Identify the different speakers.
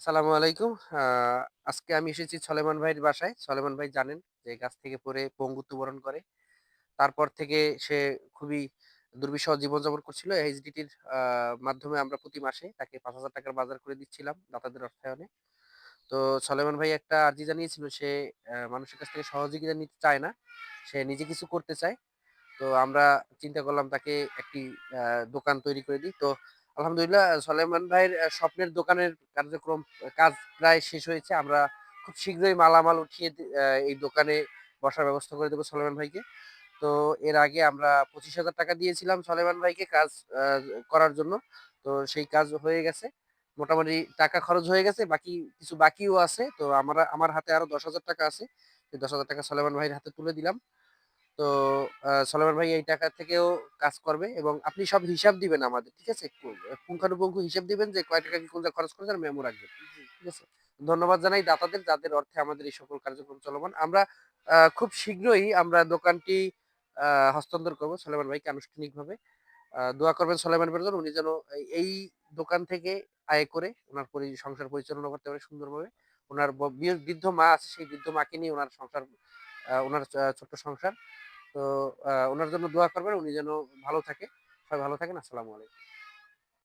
Speaker 1: আসসালামু আলাইকুম। আজকে আমি এসেছি সলেমান ভাইয়ের বাসায়। সলেমান ভাই জানেন যে গাছ থেকে পড়ে পঙ্গুত্ব বরণ করে। তারপর থেকে সে খুবই দুর্বিষহ জীবনযাপন করছিল। এইচডিটির মাধ্যমে আমরা প্রতি মাসে তাকে ৳৫,০০০ বাজার করে দিচ্ছিলাম দাতাদের অর্থায়নে। তো সলেমান ভাই একটা আর্জি জানিয়েছিল সে মানুষের কাছ থেকে সহযোগিতা নিতে চায় না। সে নিজে কিছু করতে চায়। তো আমরা চিন্তা করলাম তাকে একটি আ দোকান তৈরি করে দিই। তো আলহামদুলিল্লাহ সলেমান ভাইয়ের স্বপ্নের দোকানের কাজ প্রায় শেষ হয়েছে। আমরা খুব শীঘ্রই মালামাল উঠিয়ে এই দোকানে বসার ব্যবস্থা করে দেব সলেমান ভাইকে। তো এর আগে আমরা ৳২৫,০০০ দিয়েছিলাম সলেমান ভাইকে কাজ আ করার জন্য। তো সেই কাজ হয়ে গেছে। মোটামুটি টাকা খরচ হয়ে গেছে। কিছু বাকিও আছে। তো আমার হাতে আরো ৳১০,০০০ আছে। সেই ৳১০,০০০ সলেমান ভাইয়ের হাতে তুলে দিলাম। তো সলোমান ভাই এই টাকা থেকেও কাজ করবে এবং আপনি সব হিসাব দিবেন আমাদের। ঠিক আছে? পুঙ্খানুপুঙ্খ হিসাব দিবেন যে কয় টাকা কি কোন জায়গায় খরচ করেছেন মেমো রাখবেন। ঠিক আছে? ধন্যবাদ জানাই দাতাদের যাদের অর্থে আমাদের এই সকল কার্যক্রম চলমান। আমরা খুব শীঘ্রই আমরা দোকানটি আ হস্তান্তর করব সলেমান ভাইকে আনুষ্ঠানিকভাবে। দোয়া করবেন সলেমান ভাইয়ের জন্য উনি যেন এই দোকান থেকে আয় করে উনার সংসার পরিচালনা করতে পারে সুন্দরভাবে। উনার বৃদ্ধ মা আছে সেই বৃদ্ধ মাকে নিয়ে উনার সংসার উনার ছোট্ট সংসার। তো উনার জন্য দোয়া করবেন। উনি যেন ভালো থাকে। সবাই ভালো থাকেন। আসসালামু আলাইকুম।